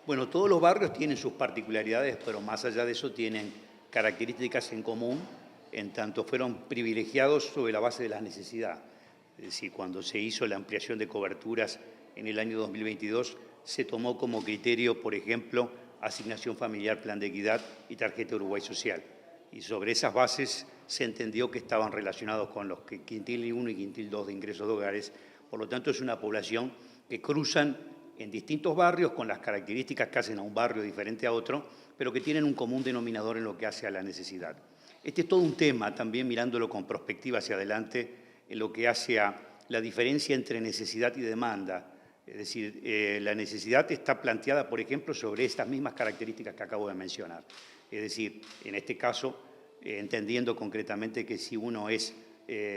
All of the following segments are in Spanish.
Bueno, todos los barrios tienen sus particularidades, pero más allá de eso tienen características en común, en tanto fueron privilegiados sobre la base de la necesidad. Es decir, cuando se hizo la ampliación de coberturas en el año 2022, se tomó como criterio, por ejemplo, asignación familiar, plan de equidad y tarjeta Uruguay Social. Y sobre esas bases se entendió que estaban relacionados con los quintil 1 y quintil 2 de ingresos de hogares. Por lo tanto, es una población que cruzan en distintos barrios con las características que hacen a un barrio diferente a otro, pero que tienen un común denominador en lo que hace a la necesidad. Este es todo un tema, también mirándolo con perspectiva hacia adelante, en lo que hace a la diferencia entre necesidad y demanda. Es decir, la necesidad está planteada, por ejemplo, sobre estas mismas características que acabo de mencionar. Es decir, en este caso, entendiendo concretamente que si uno es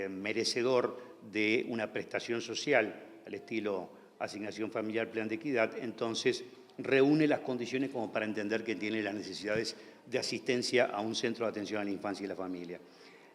merecedor de una prestación social al estilo asignación familiar, plan de equidad, entonces reúne las condiciones como para entender que tiene las necesidades de asistencia a un centro de atención a la infancia y la familia.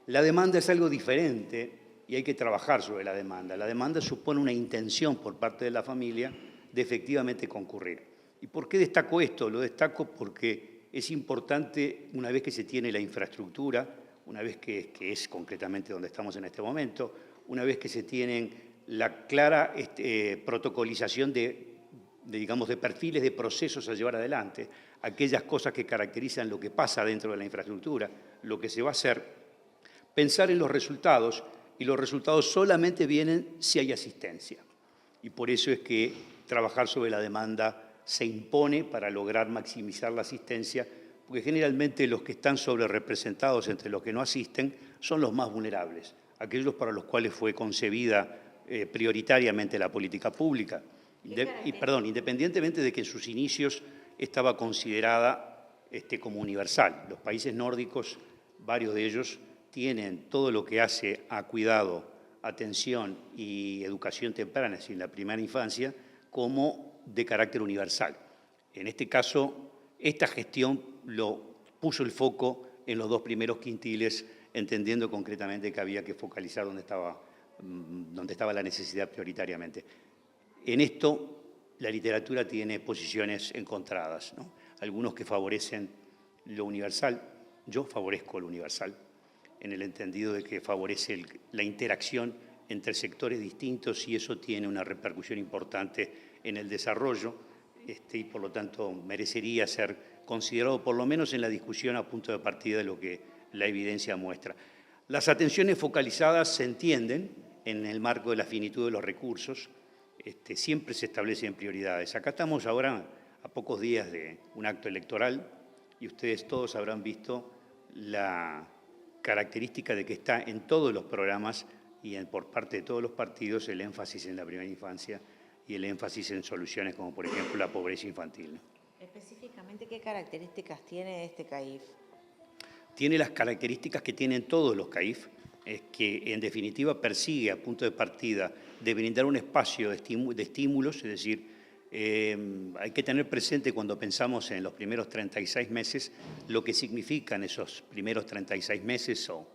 La demanda es algo diferente y hay que trabajar sobre la demanda. La demanda supone una intención por parte de la familia de efectivamente concurrir. ¿Y por qué destaco esto? Lo destaco porque es importante, una vez que se tiene la infraestructura, una vez que es concretamente donde estamos en este momento, una vez que se tienen la clara protocolización digamos, de perfiles de procesos a llevar adelante, aquellas cosas que caracterizan lo que pasa dentro de la infraestructura, lo que se va a hacer, pensar en los resultados, y los resultados solamente vienen si hay asistencia. Y por eso es que trabajar sobre la demanda se impone para lograr maximizar la asistencia, porque generalmente los que están sobrerepresentados entre los que no asisten son los más vulnerables, aquellos para los cuales fue concebida prioritariamente la política pública. Independientemente de que en sus inicios estaba considerada como universal. Los países nórdicos, varios de ellos, tienen todo lo que hace a cuidado, atención y educación temprana, es decir, la primera infancia, como de carácter universal. En este caso, esta gestión puso el foco en los dos primeros quintiles, entendiendo concretamente que había que focalizar donde estaba la necesidad prioritariamente. En esto, la literatura tiene posiciones encontradas, ¿no? Algunos que favorecen lo universal, yo favorezco lo universal, en el entendido de que favorece la interacción entre sectores distintos y eso tiene una repercusión importante en el desarrollo y por lo tanto merecería ser considerado por lo menos en la discusión a punto de partida de lo que la evidencia muestra. Las atenciones focalizadas se entienden en el marco de la finitud de los recursos, siempre se establecen prioridades. Acá estamos ahora a pocos días de un acto electoral y ustedes todos habrán visto la característica de que está en todos los programas y por parte de todos los partidos el énfasis en la primera infancia y el énfasis en soluciones como por ejemplo la pobreza infantil. Específicamente, ¿qué características tiene este CAIF? Tiene las características que tienen todos los CAIF, es que en definitiva persigue a punto de partida de brindar un espacio de estímulos, es decir, hay que tener presente cuando pensamos en los primeros 36 meses lo que significan esos primeros 36 meses, o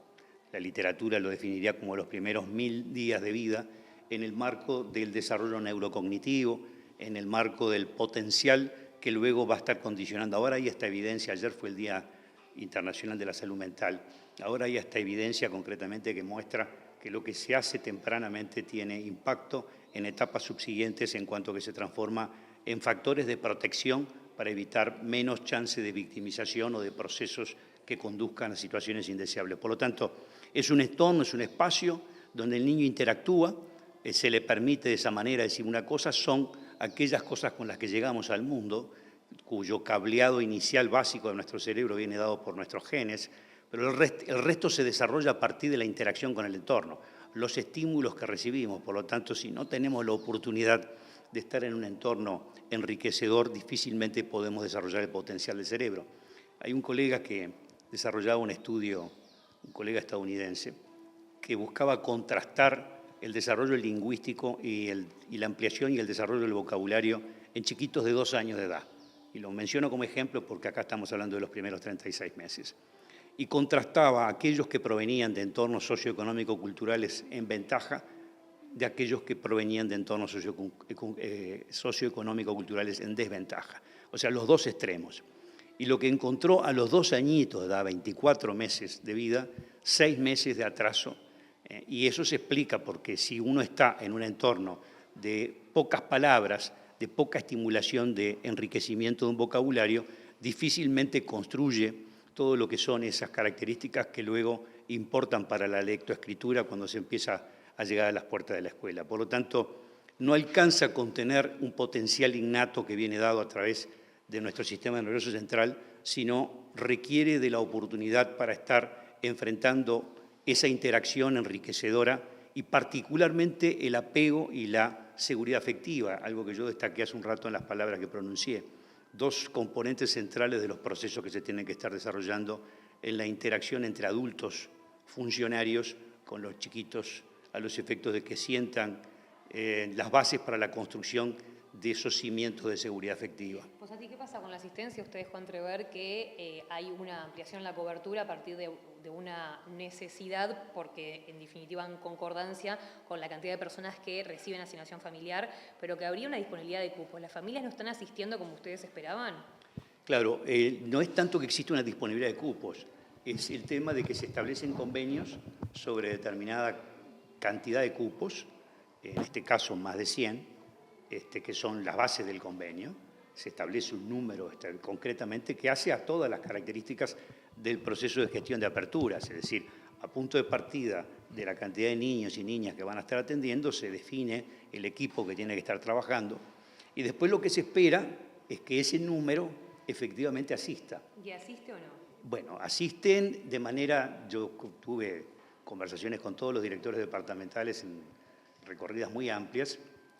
la literatura lo definiría como los primeros 1000 días de vida, en el marco del desarrollo neurocognitivo, en el marco del potencial que luego va a estar condicionando. Ahora hay esta evidencia, ayer fue el Día Internacional de la Salud Mental, ahora hay esta evidencia concretamente que muestra que lo que se hace tempranamente tiene impacto en etapas subsiguientes en cuanto que se transforma en factores de protección para evitar menos chance de victimización o de procesos que conduzcan a situaciones indeseables. Por lo tanto, es un entorno, es un espacio donde el niño interactúa, se le permite de esa manera decir una cosa, son aquellas cosas con las que llegamos al mundo, cuyo cableado inicial básico de nuestro cerebro viene dado por nuestros genes, pero el resto se desarrolla a partir de la interacción con el entorno, los estímulos que recibimos. Por lo tanto, si no tenemos la oportunidad de estar en un entorno enriquecedor, difícilmente podemos desarrollar el potencial del cerebro. Hay un colega que desarrollaba un estudio, un colega estadounidense, que buscaba contrastar el desarrollo lingüístico y la ampliación y el desarrollo del vocabulario en chiquitos de 2 años de edad. Y lo menciono como ejemplo porque acá estamos hablando de los primeros 36 meses. Y contrastaba a aquellos que provenían de entornos socioeconómico-culturales en ventaja de aquellos que provenían de entornos socioeconómico-culturales en desventaja. O sea, los dos extremos. Y lo que encontró a los 2 añitos, da 24 meses de vida, 6 meses de atraso. Y eso se explica porque si uno está en un entorno de pocas palabras, de poca estimulación de enriquecimiento de un vocabulario, difícilmente construye todo lo que son esas características que luego importan para la lectoescritura cuando se empieza a llegar a las puertas de la escuela. Por lo tanto, no alcanza a contener un potencial innato que viene dado a través de nuestro sistema nervioso central, sino requiere de la oportunidad para estar enfrentando esa interacción enriquecedora y particularmente el apego y la seguridad afectiva, algo que yo destaqué hace un rato en las palabras que pronuncié. 2 componentes centrales de los procesos que se tienen que estar desarrollando en la interacción entre adultos funcionarios con los chiquitos a los efectos de que sientan las bases para la construcción de esos cimientos de seguridad afectiva. Pues a ti, ¿qué pasa con la asistencia? Ustedes dejó entrever que hay una ampliación en la cobertura a partir de una necesidad, porque en definitiva en concordancia con la cantidad de personas que reciben asignación familiar, pero que habría una disponibilidad de cupos. ¿Las familias no están asistiendo como ustedes esperaban? Claro, no es tanto que existe una disponibilidad de cupos, es el tema de que se establecen convenios sobre determinada cantidad de cupos, en este caso más de 100, que son las bases del convenio. Se establece un número concretamente que hace a todas las características del proceso de gestión de aperturas, es decir, a punto de partida de la cantidad de niños y niñas que van a estar atendiendo, se define el equipo que tiene que estar trabajando y después lo que se espera es que ese número efectivamente asista. ¿Y asiste o no? Bueno, asisten de manera, yo tuve conversaciones con todos los directores departamentales en recorridas muy amplias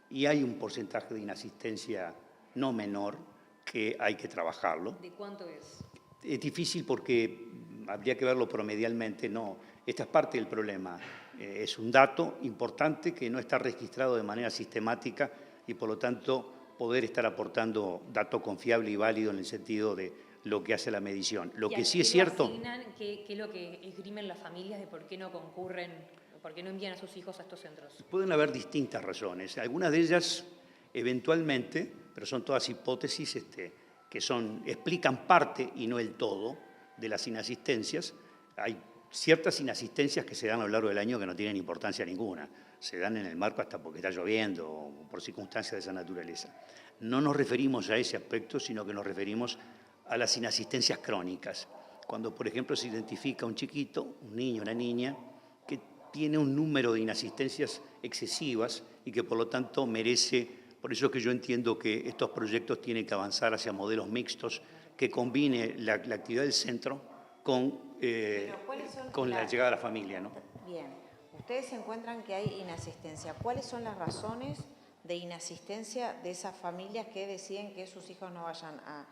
y hay un porcentaje de inasistencia no menor que hay que trabajarlo. ¿De cuánto es? Es difícil porque habría que verlo promedialmente, no. Esta es parte del problema. Es un dato importante que no está registrado de manera sistemática y por lo tanto poder estar aportando dato confiable y válido en el sentido de lo que hace la medición. Lo que sí es cierto... ¿Qué es lo que esgrimen las familias de por qué no concurren, por qué no envían a sus hijos a estos centros? Pueden haber distintas razones. Algunas de ellas, eventualmente, pero son todas hipótesis que explican parte y no el todo de las inasistencias. Hay ciertas inasistencias que se dan a lo largo del año que no tienen importancia ninguna. Se dan en el marco hasta porque está lloviendo o por circunstancias de esa naturaleza. No nos referimos a ese aspecto, sino que nos referimos a las inasistencias crónicas. Cuando, por ejemplo, se identifica un chiquito, un niño, una niña, que tiene un número de inasistencias excesivas y que por lo tanto merece, por eso es que yo entiendo que estos proyectos tienen que avanzar hacia modelos mixtos que combine la actividad del centro con la llegada a la familia, ¿no? Bien, ustedes encuentran que hay inasistencia. ¿Cuáles son las razones de inasistencia de esas familias que deciden que sus hijos no vayan a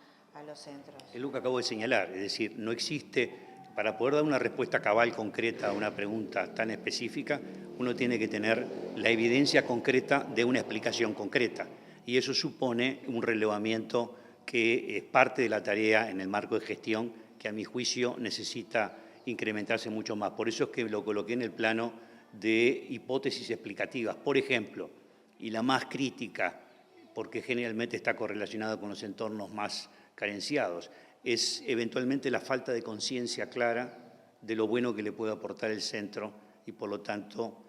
los centros? Es lo que acabo de señalar, es decir, no existe, para poder dar una respuesta cabal concreta a una pregunta tan específica, uno tiene que tener la evidencia concreta de una explicación concreta y eso supone un relevamiento que es parte de la tarea en el marco de gestión que a mi juicio necesita incrementarse mucho más. Por eso es que lo coloqué en el plano de hipótesis explicativas. Por ejemplo, y la más crítica, porque generalmente está correlacionada con los entornos más carenciados, es eventualmente la falta de conciencia clara de lo bueno que le puede aportar el centro y por lo tanto,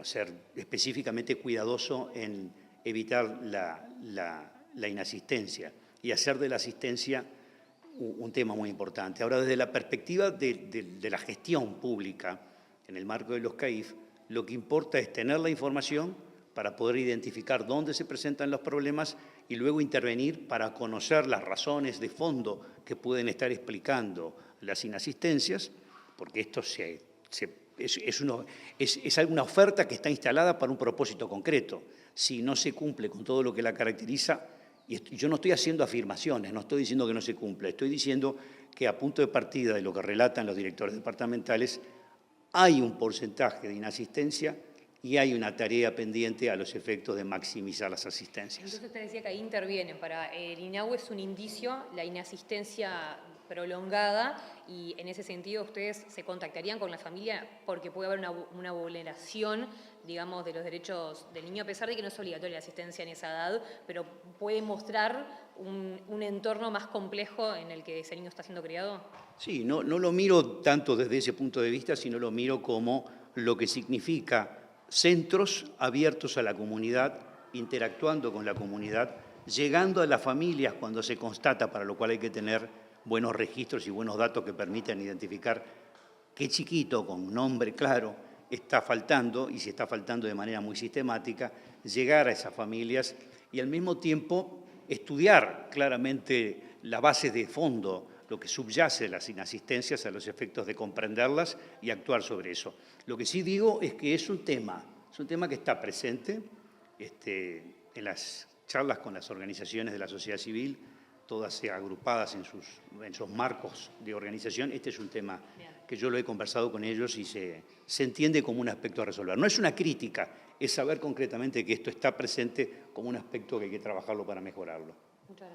ser específicamente cuidadoso en evitar la inasistencia y hacer de la asistencia un tema muy importante. Ahora, desde la perspectiva de la gestión pública en el marco de los CAIF, lo que importa es tener la información para poder identificar dónde se presentan los problemas y luego intervenir para conocer las razones de fondo que pueden estar explicando las inasistencias, porque esto es alguna oferta que está instalada para un propósito concreto. Si no se cumple con todo lo que la caracteriza, y yo no estoy haciendo afirmaciones, no estoy diciendo que no se cumple, estoy diciendo que a punto de partida de lo que relatan los directores departamentales, hay un porcentaje de inasistencia y hay una tarea pendiente a los efectos de maximizar las asistencias. Entonces usted decía que ahí intervienen. Para el INAU es un indicio la inasistencia prolongada y en ese sentido ustedes se contactarían con la familia porque puede haber una vulneración, digamos, de los derechos del niño, a pesar de que no es obligatoria la asistencia en esa edad, pero puede mostrar un entorno más complejo en el que ese niño está siendo criado? Sí, no lo miro tanto desde ese punto de vista, sino lo miro como lo que significa centros abiertos a la comunidad, interactuando con la comunidad, llegando a las familias cuando se constata, para lo cual hay que tener buenos registros y buenos datos que permitan identificar qué chiquito con nombre claro está faltando, y si está faltando de manera muy sistemática, llegar a esas familias y al mismo tiempo estudiar claramente la base de fondo, lo que subyace las inasistencias a los efectos de comprenderlas y actuar sobre eso. Lo que sí digo es que es un tema que está presente en las charlas con las organizaciones de la sociedad civil, todas agrupadas en sus marcos de organización. Este es un tema que yo lo he conversado con ellos y se entiende como un aspecto a resolver. No es una crítica, es saber concretamente que esto está presente como un aspecto que hay que trabajarlo para mejorarlo.